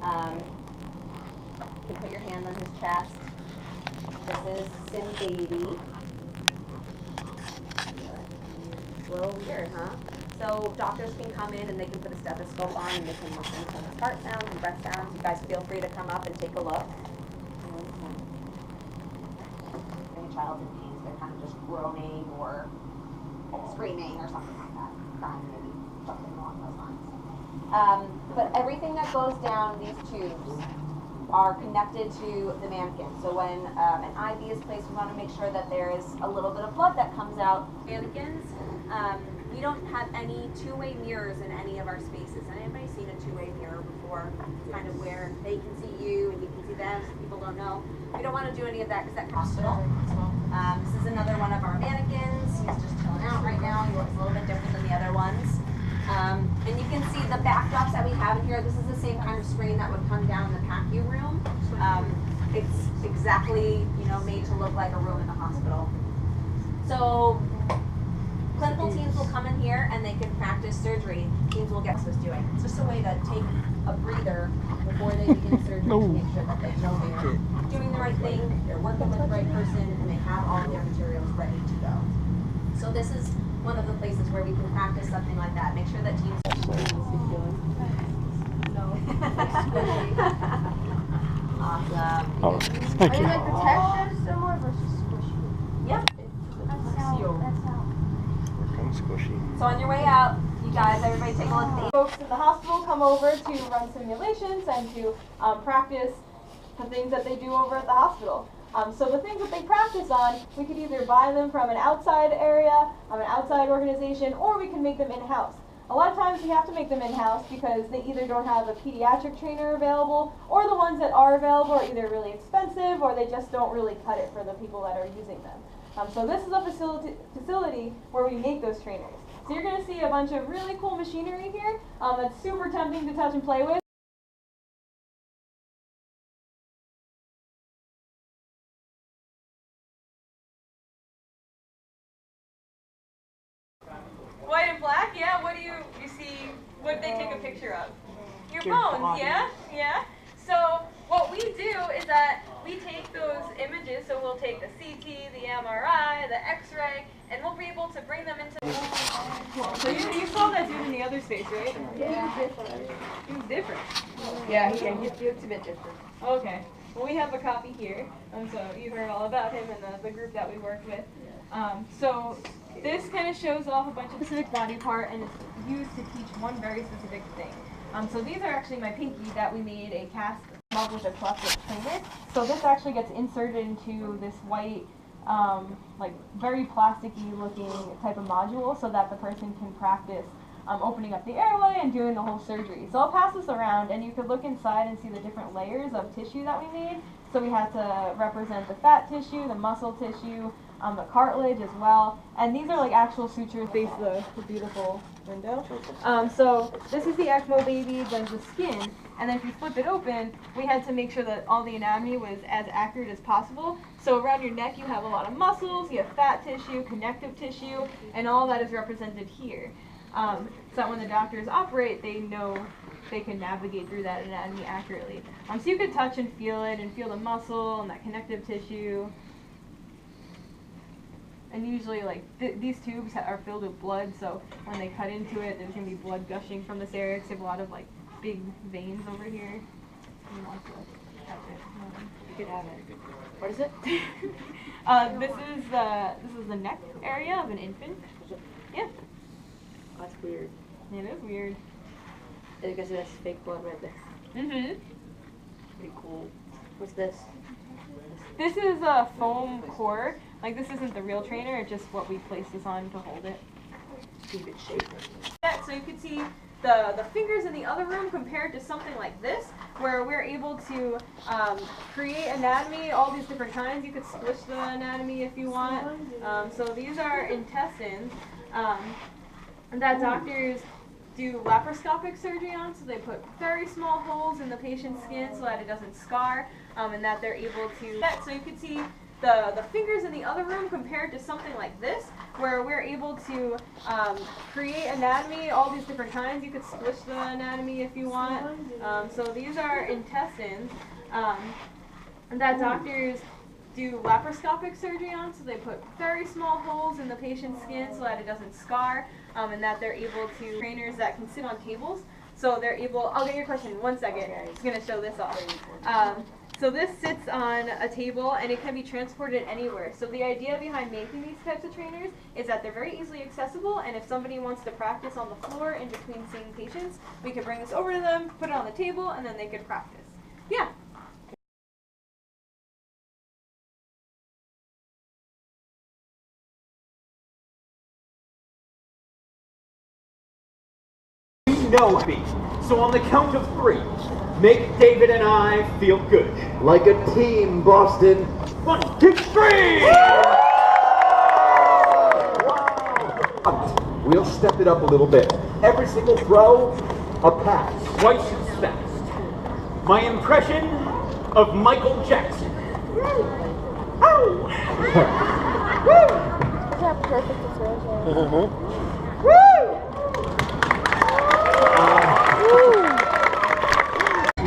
You can put your hand on his chest. This is Sim Baby. It's a little weird, huh? So doctors can come in and they can put a stethoscope on and they can listen to his heart sounds and breath sounds. You guys feel free to come up and take a look. Any child's in pain, so they're kind of just groaning or screaming or something like that. Crying maybe, something along those lines. But everything that goes down these tubes are connected to the mannequin. So when an IV is placed, we want to make sure that there is a little bit of blood that comes out. Mannequins, we don't have any two-way mirrors in any of our spaces. Has anybody seen a two-way mirror before? Kind of where they can see you and you can see them, so people don't know. We don't want to do any of that because that hospital. This is another one of our mannequins. He's just chilling out right now. He looks a little bit different than the other ones. And you can see the backdrops that we have in here. This is the same kind of screen that would come down in the PACU room. It's exactly, made to look like a room in the hospital. So clinical teams will come in here and they can practice surgery. Teams will guess what's doing. It's just a way to take a breather before they begin surgery to make sure that they know they're doing the right thing, they're working with the right person, and they have all their materials ready to go. So this is one of the places where we can practice something like that. Make sure that teams are Awesome. Oh, thank you. Are like the texture similar versus squishy? Yep. Squishy. So on your way out, you guys, everybody take a look. Folks in the hospital come over to run simulations and to practice the things that they do over at the hospital. So the things that they practice on, we could either buy them from an outside area, an outside organization, or we can make them in-house. A lot of times we have to make them in-house because they either don't have a pediatric trainer available, or the ones that are available are either really expensive or they just don't really cut it for the people that are using them. So this is a facility where we make those trainers. So you're going to see a bunch of really cool machinery here that's super tempting to touch and play with. White and black, yeah. What do you see? What they take a picture of? Your bones, body. Yeah. So what we do is that we take those images. So we'll take the CT, the MRI, the X-ray, and we'll be able to bring them into. So you saw that dude in the other space, right? Yeah. He was different. Yeah, he looks a bit different. Okay. Well, we have a copy here, so you've heard all about him and the group that we work with. So this kind of shows off a bunch of specific body part, and it's used to teach one very specific thing. So these are actually my pinky that we made a cast of with a plastic trainer. So this actually gets inserted into this white, like very plasticky looking type of module so that the person can practice opening up the airway and doing the whole surgery. So I'll pass this around and you could look inside and see the different layers of tissue that we made. So we had to represent the fat tissue, the muscle tissue, the cartilage as well. And these are like actual sutures face the beautiful window. So this is the ECMO baby, there's the skin. And then if you flip it open, we had to make sure that all the anatomy was as accurate as possible. So around your neck you have a lot of muscles, you have fat tissue, connective tissue, and all that is represented here. So that when the doctors operate, they know they can navigate through that anatomy accurately. So you could touch and feel it and feel the muscle and that connective tissue. And usually like these tubes are filled with blood, so when they cut into it, there's going to be blood gushing from this area because they have a lot of like big veins over here. You could have it. What is it? This is the neck area of an infant. Yeah. That's weird. It is weird. I guess that's fake blood right there. Mhm. Pretty cool. What's this? This is a foam core. Like this isn't the real trainer, it's just what we place this on to hold it. Keep it shape. So you can see the fingers in the other room compared to something like this, where we're able to create anatomy, all these different kinds. You could squish the anatomy if you want. So these are intestines that doctors do laparoscopic surgery on, so they put very small holes in the patient's skin so that it doesn't scar, and that they're able to. So you can see the fingers in the other room compared to something like this, where we're able to create anatomy, all these different kinds. You could squish the anatomy if you want. So these are intestines that doctors do laparoscopic surgery on, so they put very small holes in the patient's skin so that it doesn't scar, and that they're able to, trainers that can sit on tables, so they're able, I'll get your question in 1 second, I'm just going to show this off. So this sits on a table and it can be transported anywhere. So the idea behind making these types of trainers is that they're very easily accessible, and if somebody wants to practice on the floor in between seeing patients, we can bring this over to them, put it on the table, and then they could practice. Yeah. No beat. So on the count of 3, make David and I feel good. Like a team, Boston. 1, 2, 3! Wow. We'll step it up a little bit. Every single throw, a pass. Twice as fast. My impression of Michael Jackson. Ow! Is that perfect to throw? Woo!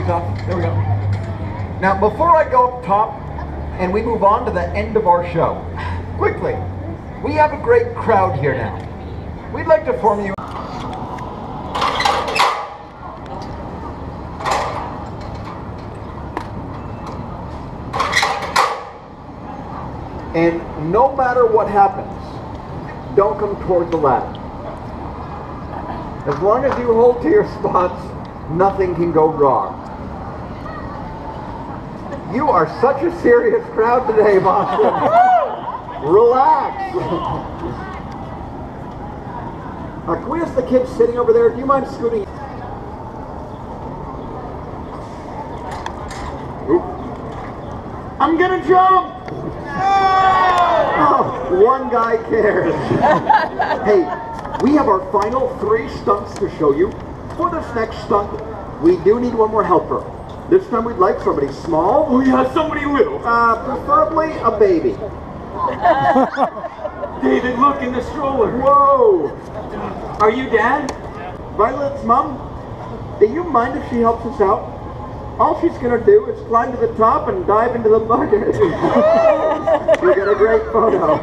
There we go. Now, before I go up top and we move on to the end of our show, quickly, we have a great crowd here now. We'd like to inform you. And no matter what happens, don't come toward the ladder. As long as you hold to your spots, nothing can go wrong. You are such a serious crowd today, Boston. Relax. Can we ask the kids sitting over there, do you mind scooting? Oop. I'm gonna jump! Oh, one guy cares. Hey, we have our final 3 stunts to show you. For this next stunt, we do need one more helper. This time we'd like somebody small. Oh yeah, somebody little. Preferably a baby. David, look in the stroller. Whoa! Are you Dad? Violet's mom, do you mind if she helps us out? All she's gonna do is climb to the top and dive into the bucket. We got a great photo.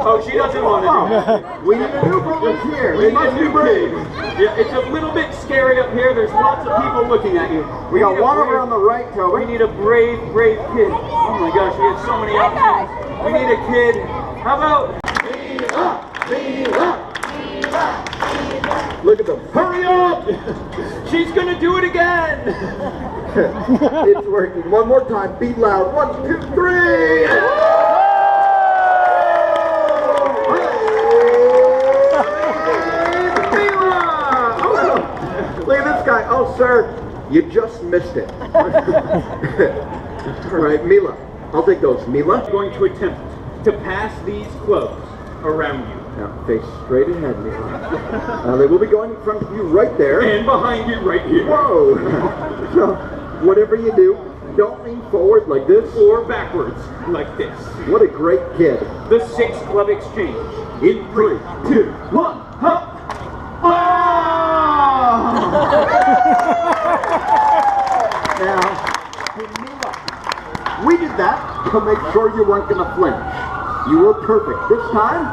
Oh, she doesn't want to do that. We need a new volunteer. We must be brave. Yeah, it's a little bit scary up here. There's lots of people looking at you. We got need a one over brave- on the right, We Toby. need a brave kid. Oh my gosh, we have so many options. We need a kid. How about... Look at them. Hurry up! She's gonna do it again! It's working. One more time. Be loud. 1, 2, 3. Look at this guy. Oh, sir, you just missed it. All right, Mila. I'll take those. Mila? I'm going to attempt to pass these clubs around you. Now, face straight ahead, Mila. They will be going in front of you right there. And behind you right here. Whoa! So, whatever you do, don't lean forward like this. Or backwards, like this. What a great kid. The 6 club exchange. In 3, 2, 1, hop! Ah! Now, hey, Mila, we did that to make sure you weren't going to flinch. You were perfect. This time,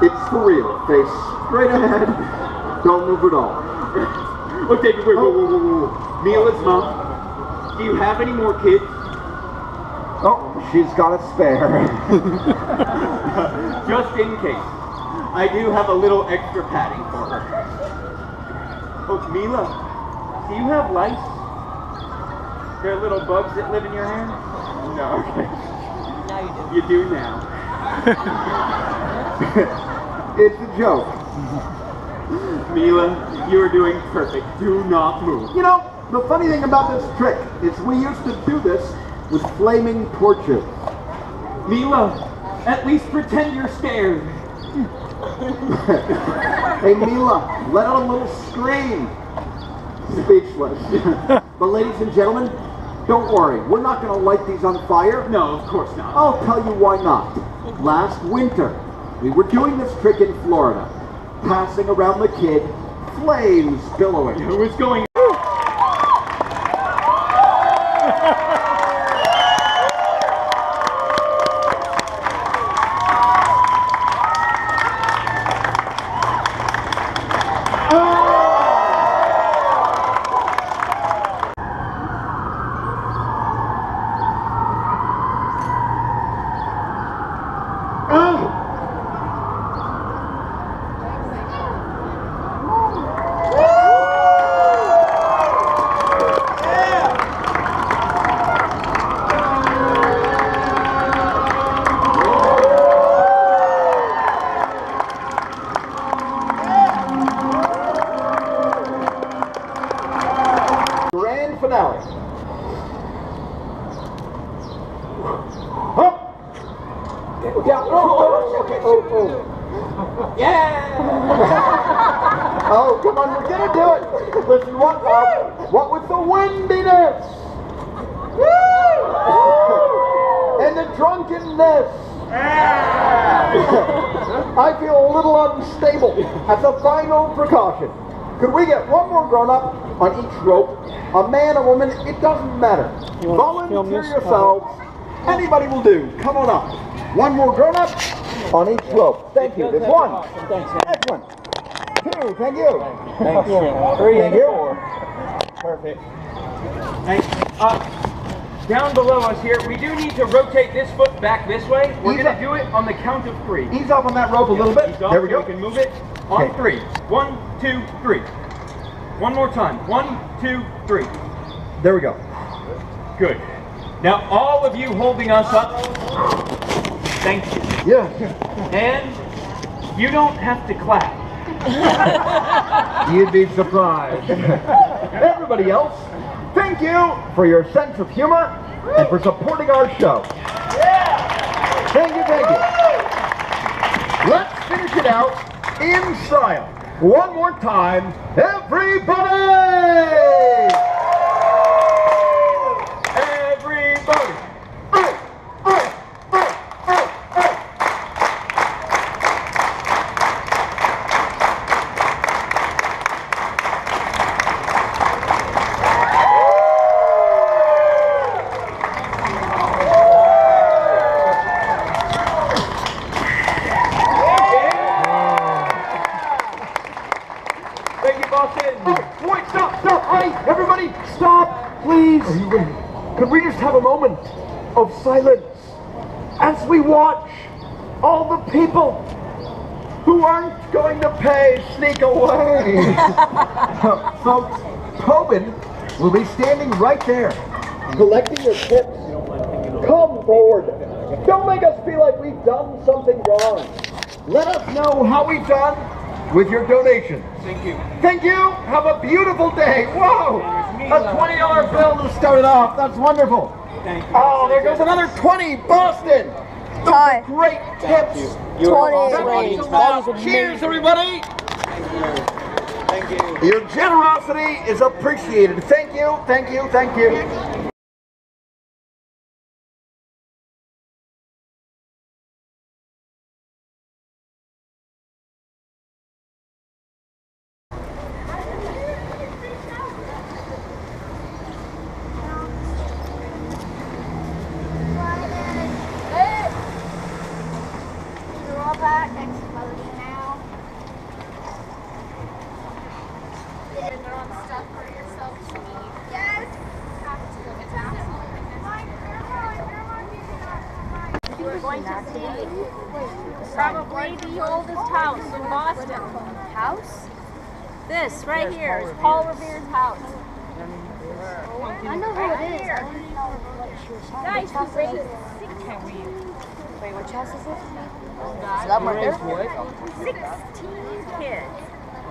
it's for real. Face straight ahead. Don't move at all. Oh, David, wait, whoa. Mila's mom, do you have any more kids? Oh, she's got a spare. Just in case. I do have a little extra padding for her. Oh, Mila, do you have lice? There are little bugs that live in your hair? No, okay. Now you do. You do now. It's a joke. Mila, you are doing perfect. Do not move. You know, the funny thing about this trick is we used to do this with flaming torches. Mila, at least pretend you're scared. Hey, Mila, let out a little scream. Speechless. But ladies and gentlemen, don't worry. We're not going to light these on fire. No, of course not. I'll tell you why not. Last winter, we were doing this trick in Florida, passing around the kid, flames billowing. Who was going? Grand finale. Up. Yeah. Oh. Yeah. Oh, come on, we're gonna do it. Listen, what with the windiness? Woo! And the drunkenness. I feel a little unstable. As a final precaution, could we get one more grown-up on each rope? A man, a woman, it doesn't matter. Volunteer yourselves. Anybody will do. Come on up. One more grown-up on each rope. Thank you. There's one. Excellent. Two. Thank you. Thanks. Three. Thank you. Perfect. Thanks. Down below us here, we do need to rotate this foot back this way. We're going to do it on the count of 3. Ease up on that rope a little bit. Ease off There we so go. We can move it on Okay. 3. 1, 2, 3. One more time. 1, 2, 3. There we go. Good. Now, all of you holding us up, thank you. Yeah. And you don't have to clap. You'd be surprised. Everybody else, thank you for your sense of humor and for supporting our show. Thank you, thank you. Let's finish it out in style. One more time, everybody! Everybody. Thank you, Boston. Oh, wait, stop! Hey, everybody, stop, please. Could we just have a moment of silence as we watch all the people who aren't going to pay sneak away? Folks, Tobin will be standing right there, collecting your tips. Come forward. Don't make us feel like we've done something wrong. Let us know how we've done with your donations. Thank you. Thank you. Have a beautiful day. Whoa! A $20 bill to start it off. That's wonderful. Thank you. Oh, there goes another 20. Boston. Those are great tips. 20 is great. Cheers, everybody. Thank you. Your generosity is appreciated. Thank you. Thank you. Thank you. Probably the oldest house in Boston. House? This right here is Paul Revere's house. I know who it is. Guys, he raised Wait, which house is this? that right there? 16 kids.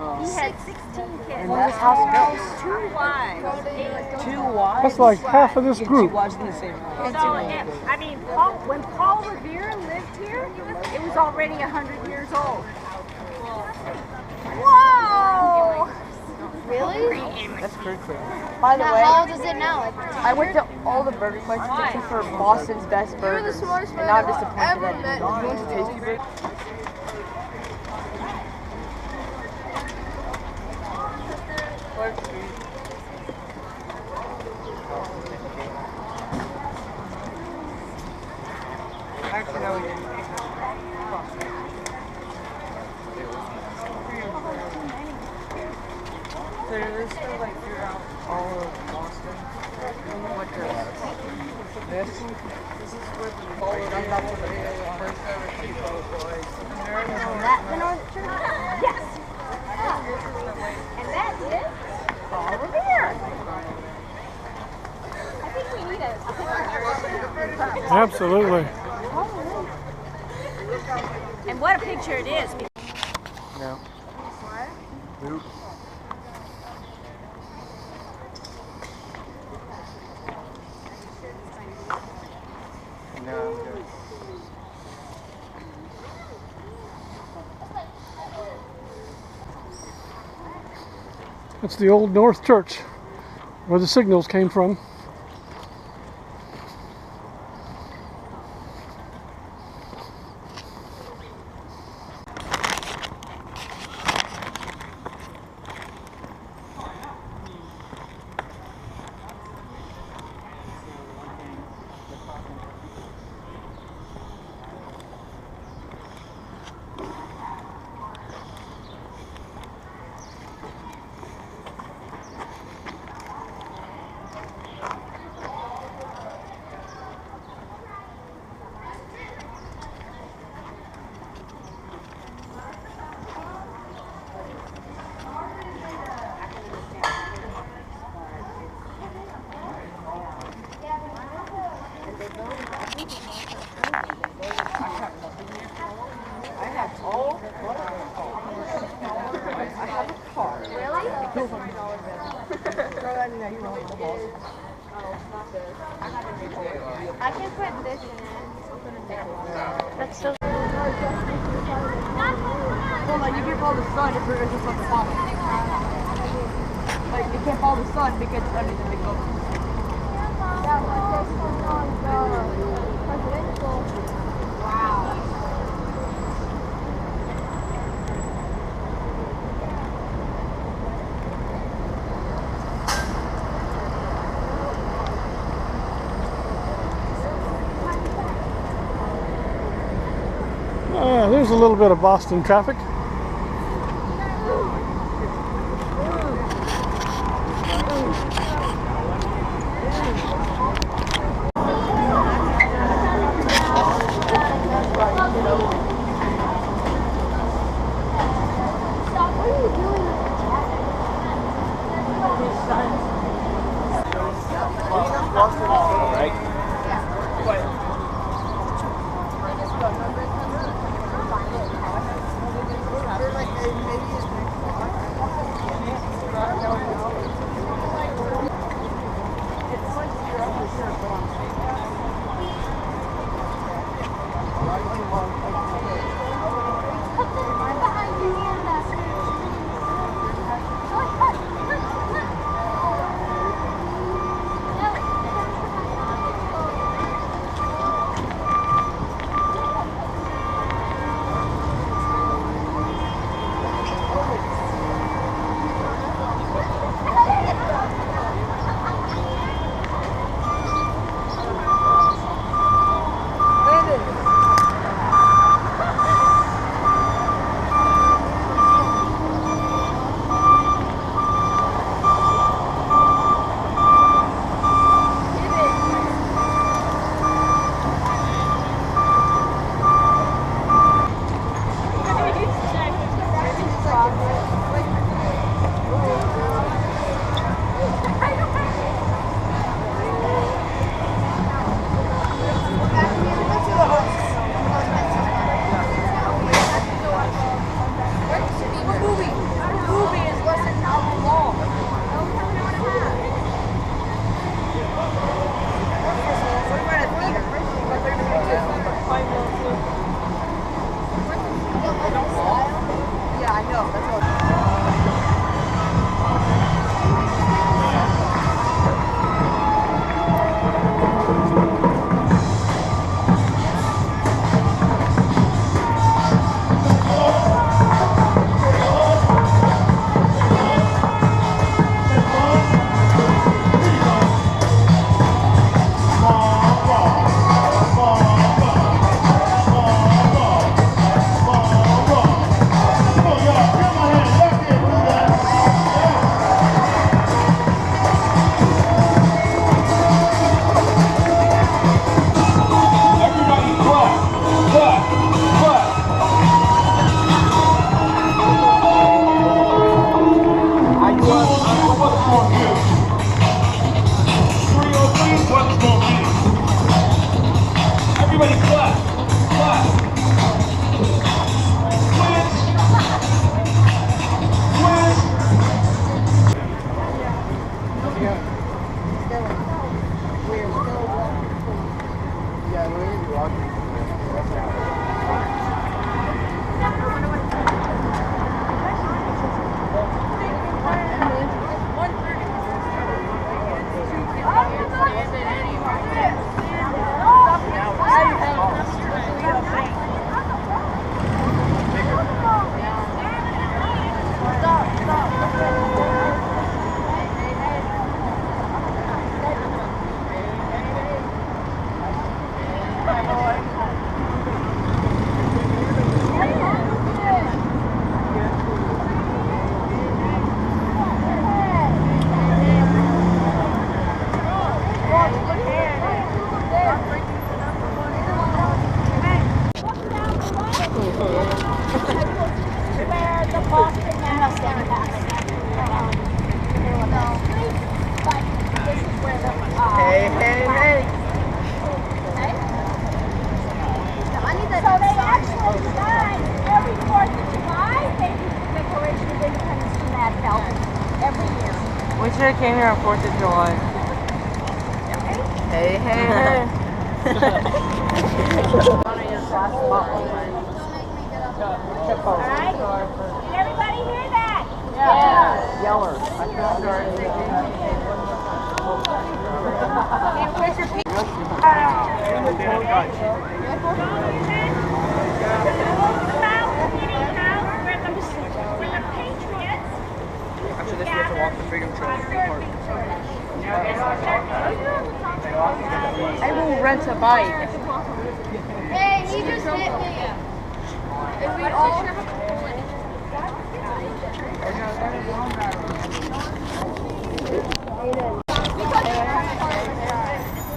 He had 16 kids. And this house goes. 2 wives. 2 wives? That's like half of this group. So, when Paul Revere lived here, it was already 100 years old. Whoa! Really? That's pretty cool. By the way, how old is it now? Like, I went to all the burger questions except for Boston's best burgers. And now I'm disappointed that you didn't. You went to Tasty Burger? Actually, no, we didn't. So you're still like throughout all of Boston. What this is where the followed up on the first ever Chico boys. That's the North Church? Yes. And that is over here. I think we need a picture. Absolutely. And what a picture it is. No. Nope. No, I'm good. That's the Old North Church, where the signals came from. I can put this in it. That's so. Well, like you can follow the sun if you're just on the bottom. Like you can't follow the sun because it's underneath the big boat. There's a little bit of Boston traffic. We should have came here on 4th of July. Hey, hey, hey. Alright? Did everybody hear that? Yeah. Yeller. After this, we have to walk the Freedom Trail. I will rent a bike. Hey, he just hit me. If we all...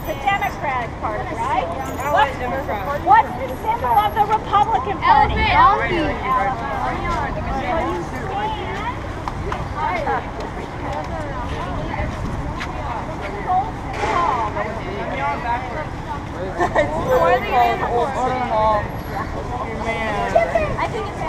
The Democratic Party, right? What's the symbol of the Republican Party? I think it's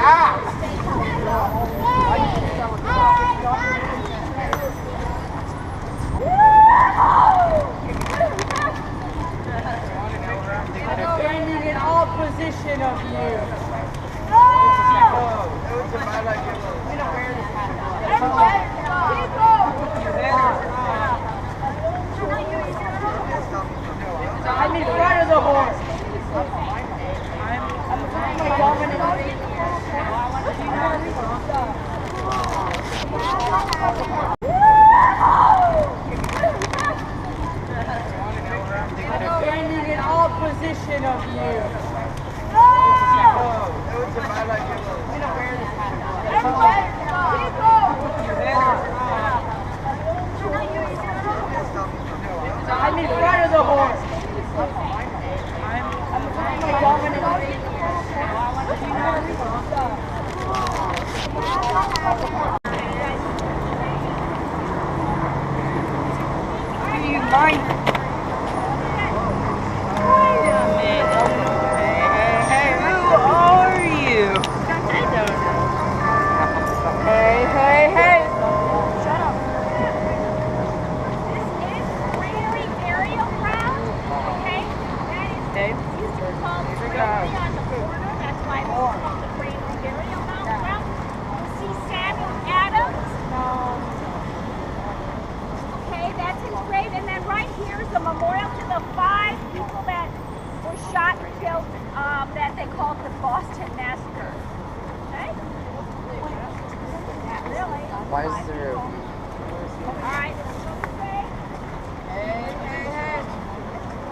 Standing in opposition of you. I'm in front of the horse. I'm a dominant. Standing in opposition of you. I'm in front of the horse. I'm a dominant. Do you mind? Wait a minute. Hey, who are you? I don't know. Hey. Shut up. This is Greenery Burial Ground, okay? That is used to be called Greenery on the corner. That's why it was called the Greenery Burial Ground. You see Samuel Adams. Okay, that's his grave. And then right here is a memorial to the 5 people that were shot and killed that they called the Boston Massacre. Okay? Not really. Why is there All right.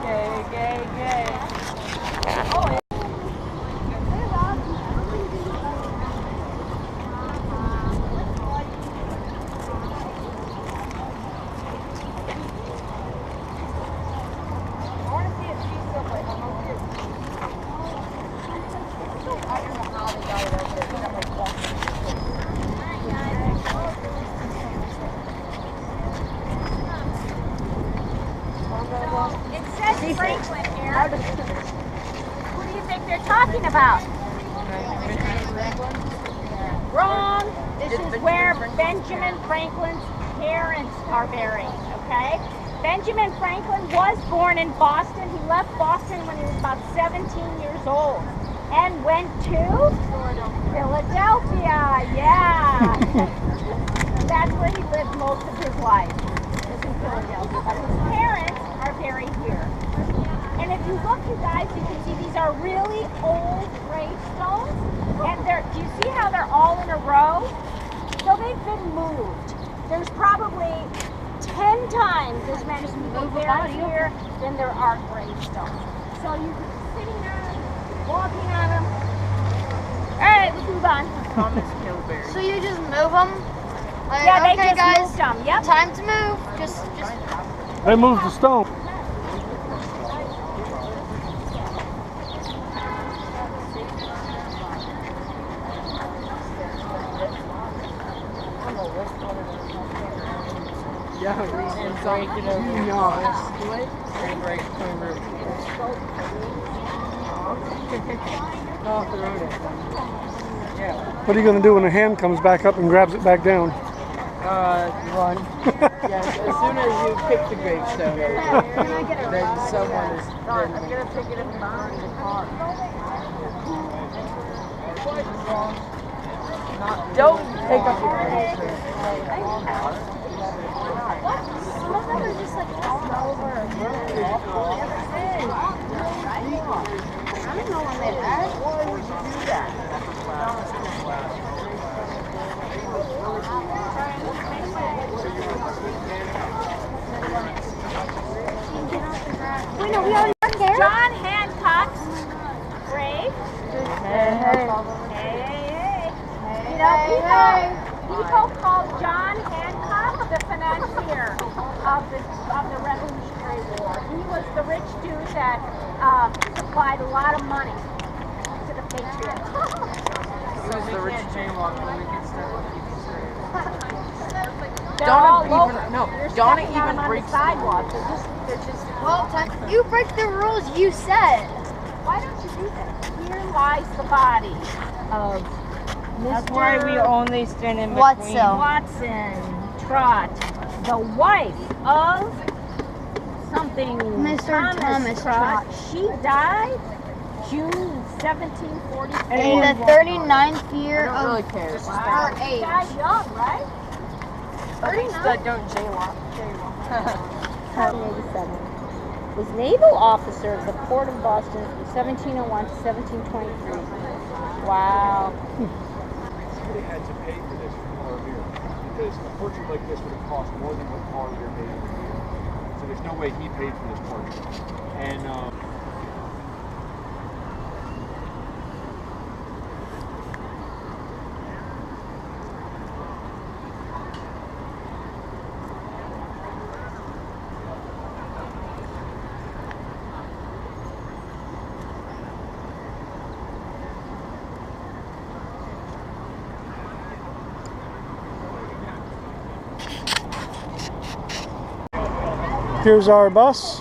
Gay. Oh, it says Franklin here. Who do you think they're talking about? Wrong. This is where Benjamin Franklin's parents are buried, okay? Benjamin Franklin was born in Boston. He left Boston when he was about 17 years old and went to Philadelphia. Yeah. That's where he lived most of his life, was in Philadelphia. But his parents are buried here. And if you look, you guys, you can see these are really old gravestones. And do you see how they're all in a row? So they've been moved. There's probably 10 times as many people buried here than there are gravestones. So you can be sitting on them, walking on them. All right, let's move on. Thomas Kilberry. So you just move them? Like, Yeah, they okay, just guys, moved them. Yep. time to move. Just. They moved the stone. Yeah, it's like, you know, off the road. Yeah. What are you going to do when the hand comes back up and grabs it back down? Run. Yes, as soon as you pick the gravestone over, then someone is. I'm gonna pick it up behind the car. Don't pick up your gravestone. Some of them are just like all over. I don't know when they died. Why would you do that? Wait, no, we already done there? John Hancock's grave. Hey. People called John Hancock the financier of the Revolutionary War. He was the rich dude that supplied a lot of money to the Patriots. He was the rich jaywalk when we could start with people straight. Don't even break sidewalk. They're just. Well, you break the rules you said. Why don't you do that? Here lies the body of That's Mr. why we only stand in between. Watson Trott, the wife of something Mr. Thomas Trott. She died June 1744. In the 39th year I don't really of care. It's just her She age. died young, right? that don't jaywalk. 1887. Was naval officer of the port of Boston from 1701 to 1723. Wow. Somebody had to pay for this from Car Revere because a portrait like this would have cost more than what Car Revere paid for it. So there's no way he paid for this portrait. And Here's our bus.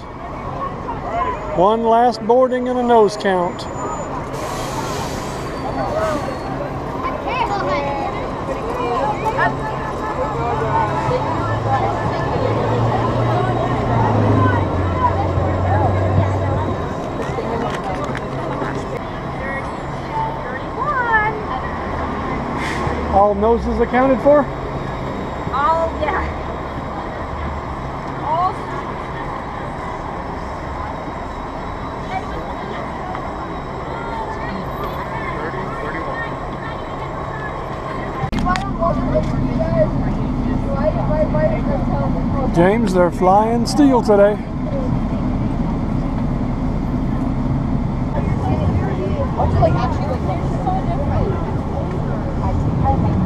One last boarding and a nose count. All noses accounted for? Oh, yeah. All James, they're flying steel today. Like actually like so different.